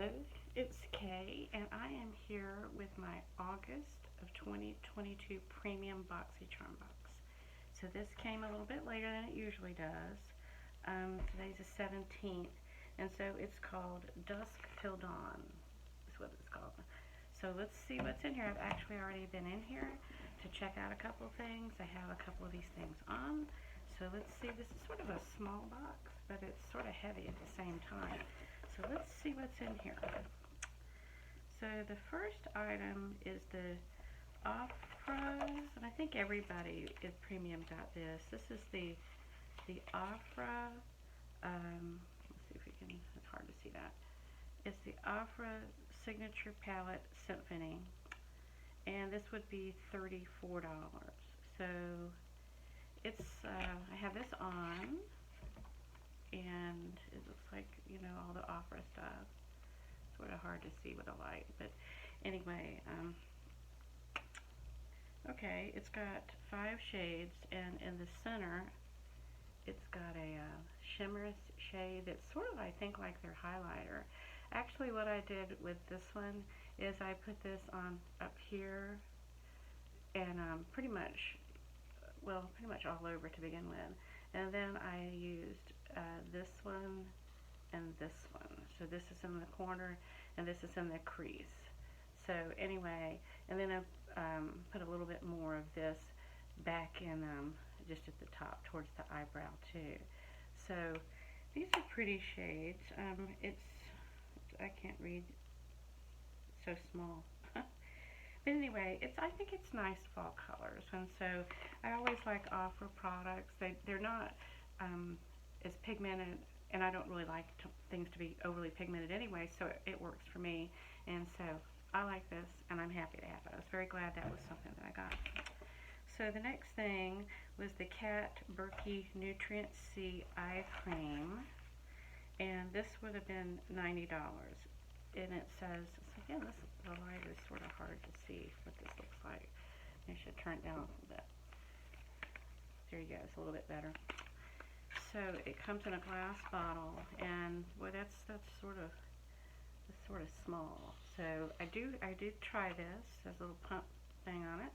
Hello, it's Kay, and I am here with my August of 2022 Premium Boxycharm box. So this came a little bit later than it usually does. Today's the 17th, and so it's called Dusk Till Dawn, is what it's called. So let's see what's in here. I've actually already been in here to check out a couple things. I have a couple of these things on. So let's see, this is sort of a small box, but it's sort of heavy at the same time. So let's see what's in here. So the first item is the Opera, and I think everybody is premium got this. This is the Opera. Let's see if we can. It's hard to see that. It's the Opera Signature Palette Symphony, and this would be $34. So it's I have this on, and it looks like, you know, all the opera stuff. Sort of hard to see with a light, but anyway, okay, it's got 5 shades, and in the center it's got a shimmer shade that's sort of, I think, like their highlighter. Actually, what I did with this one is I put this on up here, and pretty much all over to begin with, and then I used this one and this one. So this is in the corner and this is in the crease. So anyway, and then I put a little bit more of this back in just at the top towards the eyebrow too. So these are pretty shades. I can't read, it's so small. But anyway, I think it's nice fall colors, and so I always like Opera products. They're not as pigmented, and I don't really like things to be overly pigmented anyway, so it works for me. And so I like this, and I'm happy to have it. I was very glad that was something that I got. So the next thing was the Catberry Nutrient C Eye Cream, and this would have been $90. And it says, so again, the light is sort of hard to see what this looks like. I should turn it down a little bit. There you go, it's a little bit better. So it comes in a glass bottle, and boy, that's sort of small. So I did try this. There's a little pump thing on it,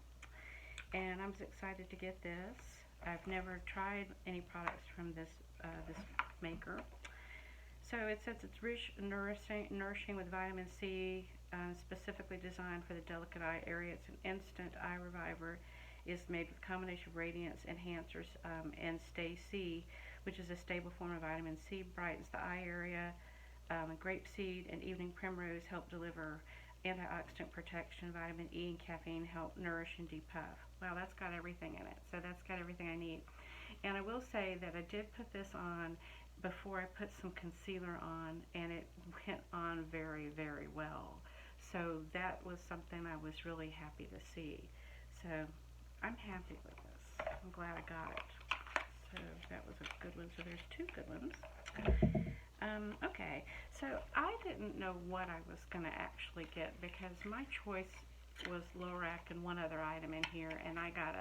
and I'm excited to get this. I've never tried any products from this maker. So it says it's rich, nourishing with vitamin C, specifically designed for the delicate eye area. It's an instant eye reviver. It's made with a combination of radiance enhancers and Stay C, which is a stable form of vitamin C, brightens the eye area. Grapeseed and evening primrose help deliver antioxidant protection. Vitamin E and caffeine help nourish and depuff. Wow, that's got everything in it. So that's got everything I need. And I will say that I did put this on before I put some concealer on, and it went on very, very well. So that was something I was really happy to see. So I'm happy with this. I'm glad I got it. So that was a good one. So there's 2 good ones. Okay, so I didn't know what I was going to actually get because my choice was Lorac and one other item in here, and I got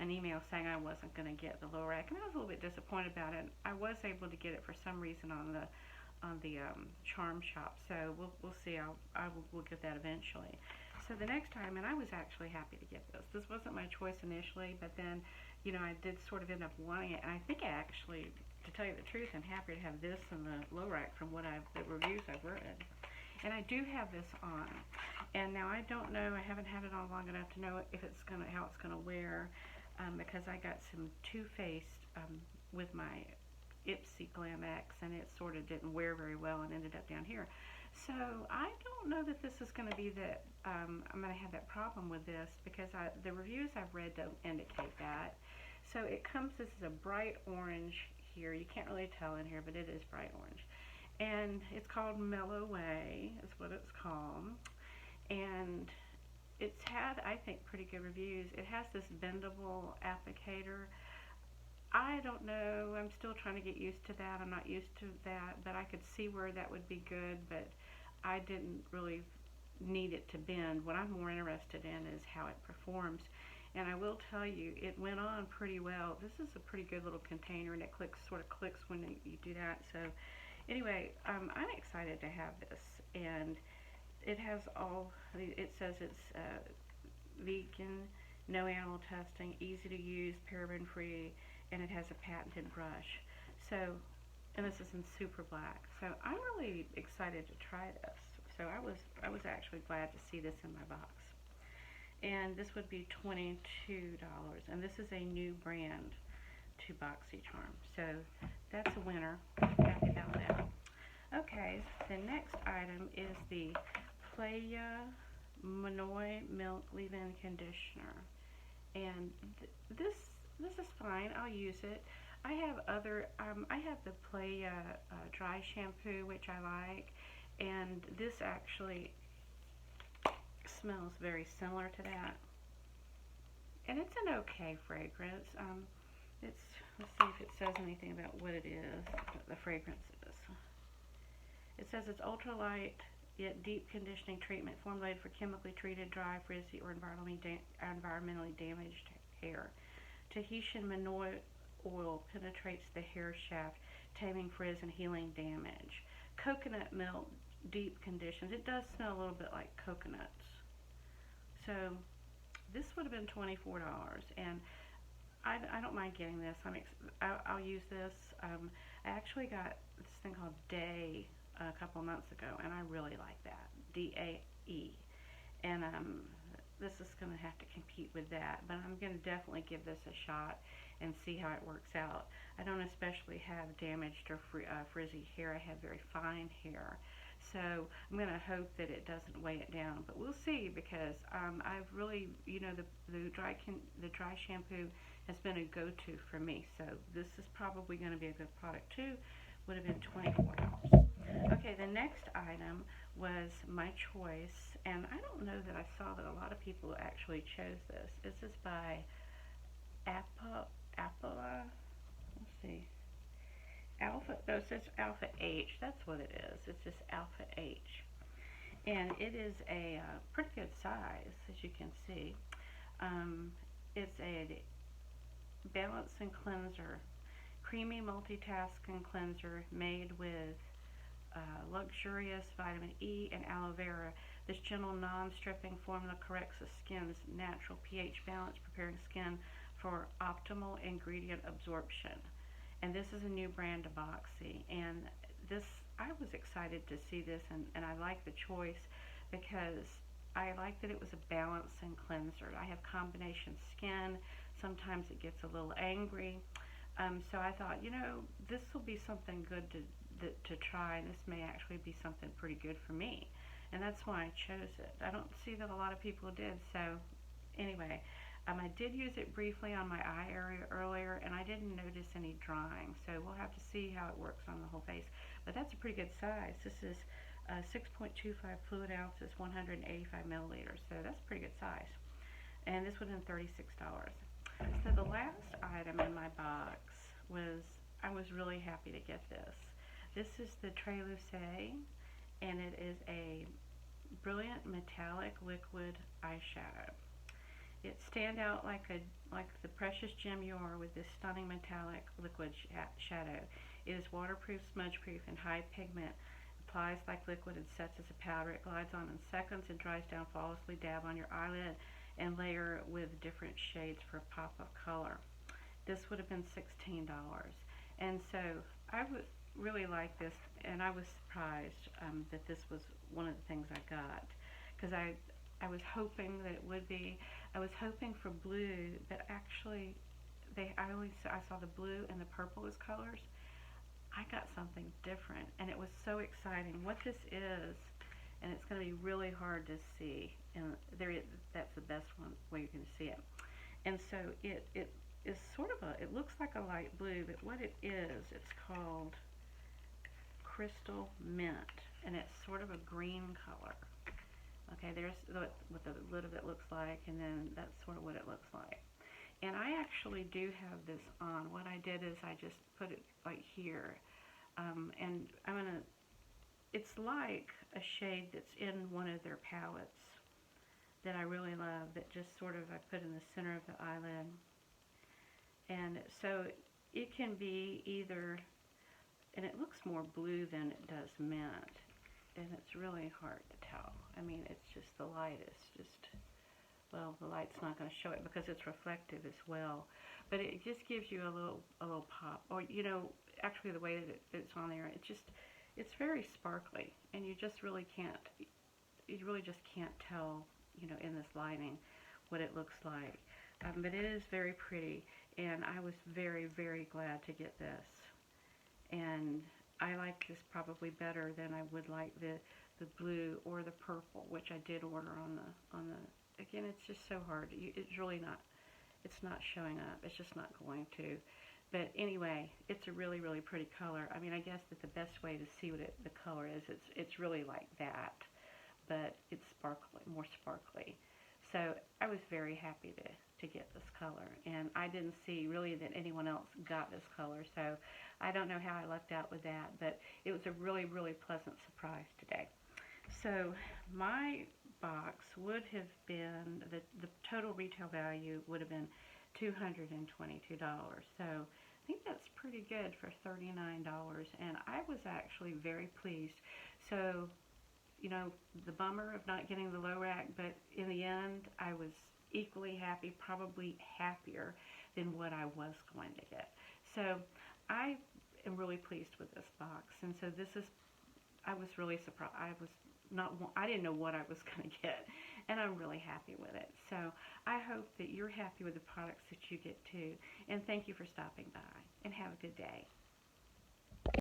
an email saying I wasn't going to get the Lorac, and I was a little bit disappointed about it. I was able to get it for some reason on the Charm Shop, so we'll see. We'll get that eventually. So the next time, and I was actually happy to get this. This wasn't my choice initially, but then, you know, I did sort of end up wanting it, and I think I actually, to tell you the truth, I'm happy to have this and the Lorac from the reviews I've read. And I do have this on, and now I don't know. I haven't had it on long enough to know if how it's gonna wear, because I got some Too Faced with my Ipsy Glam X, and it sort of didn't wear very well and ended up down here. So I don't know that this is going to be that I'm going to have that problem with this, because the reviews I've read don't indicate that. So it comes, this is a bright orange here. You can't really tell in here, but it is bright orange. And it's called Mellow Way, is what it's called. And it's had, I think, pretty good reviews. It has this bendable applicator. I don't know. I'm still trying to get used to that. I'm not used to that, but I could see where that would be good, but I didn't really need it to bend. What I'm more interested in is how it performs. And I will tell you, it went on pretty well. This is a pretty good little container, and it sort of clicks when you do that. So Anyway, I'm excited to have this, and it has all. It says it's vegan, no animal testing, easy to use, paraben free, and it has a patented brush. So, and this is in super black. So I'm really excited to try this. So I was actually glad to see this in my box. And this would be $22, and this is a new brand to Boxycharm. So that's a winner. Happy about that. Okay, the next item is the Playa Monoi Milk Leave-In Conditioner, and this is fine. I'll use it. I have other. I have the Playa dry shampoo, which I like, and this actually smells very similar to that, and it's an okay fragrance. It's let's see if it says anything about what it is, what the fragrance is. It says it's ultralight yet deep conditioning treatment formulated for chemically treated, dry, frizzy, or environmentally damaged hair. Tahitian manoi oil penetrates the hair shaft, taming frizz and healing damage. Coconut milk deep conditions. It does smell a little bit like coconuts. So this would have been $24, and I don't mind getting this. I'll use this. I actually got this thing called Day a couple of months ago, and I really like that. DAE. And this is going to have to compete with that, but I'm going to definitely give this a shot and see how it works out. I don't especially have damaged or frizzy hair. I have very fine hair. So I'm going to hope that it doesn't weigh it down, but we'll see, because I've really, the dry shampoo has been a go-to for me. So this is probably going to be a good product too. Would have been $24. Okay, the next item was my choice, and I don't know that I saw that a lot of people actually chose this. This is by Appa. Let's see. No, it says Alpha H. That's what it is. It's just Alpha H. And it is a pretty good size, as you can see. It's a balancing cleanser, creamy multitasking cleanser made with luxurious vitamin E and aloe vera. This gentle, non-stripping formula corrects the skin's natural pH balance, preparing skin for optimal ingredient absorption. And this is a new brand of Boxy. And this, I was excited to see this, and I like the choice because I like that it was a balancing cleanser. I have combination skin. Sometimes it gets a little angry. So I thought, this will be something good to try, and this may actually be something pretty good for me. And that's why I chose it. I don't see that a lot of people did. So anyway, I did use it briefly on my eye area earlier, and I didn't notice any drying. So we'll have to see how it works on the whole face. But that's a pretty good size. This is 6.25 fluid ounces, 185 milliliters. So that's a pretty good size. And this would have been $36. So the last item in my box was, I was really happy to get this. This is the Treluce, and it is a brilliant metallic liquid eyeshadow. It stand out like the precious gem you are with this stunning metallic liquid shadow. It is waterproof, smudge-proof, and high pigment. Applies like liquid and sets as a powder. It glides on in seconds and dries down flawlessly. Dab on your eyelid and layer with different shades for a pop of color. This would have been $16. And so I would really like this, and I was surprised that this was one of the things I got, because I was hoping that it would be. I was hoping for blue, but actually I saw the blue and the purple as colors. I got something different, and it was so exciting. What this is, and it's going to be really hard to see, and that's the best way you can see it. And so it is sort of it looks like a light blue, but what it is, it's called Crystal Mint, and it's sort of a green color. Okay, there's what the lid of it looks like, and then that's sort of what it looks like. And I actually do have this on. What I did is I just put it right here, and it's like a shade that's in one of their palettes that I really love, that just sort of I put in the center of the eyelid. And so it can be either and it looks more blue than it does mint, and it's really hard to tell. I mean, it's just the light is just, well, the light's not going to show it because it's reflective as well, but it just gives you a little pop. Or, you know, actually the way that it's on there, it's very sparkly, and you just really can't, you really just can't tell, you know, in this lighting what it looks like. But it is very pretty, and I was very, very glad to get this. And I like this probably better than I would like the blue or the purple, which I did order on the. Again, it's just so hard. It's really not. It's not showing up. It's just not going to. But anyway, it's a really, really pretty color. I mean, I guess that the best way to see what the color is, it's really like that, but it's sparkly, more sparkly. So I was very happy to get this color, and I didn't see really that anyone else got this color, so I don't know how I lucked out with that, but it was a really, really pleasant surprise today. So my box would have been, the total retail value would have been $222. So I think that's pretty good for $39, and I was actually very pleased. So, you know, the bummer of not getting the low rack, but in the end, I was equally happy, probably happier than what I was going to get. So I am really pleased with this box, and so this is, I was really surprised. I didn't know what I was going to get, and I'm really happy with it. So I hope that you're happy with the products that you get too, and thank you for stopping by, and have a good day.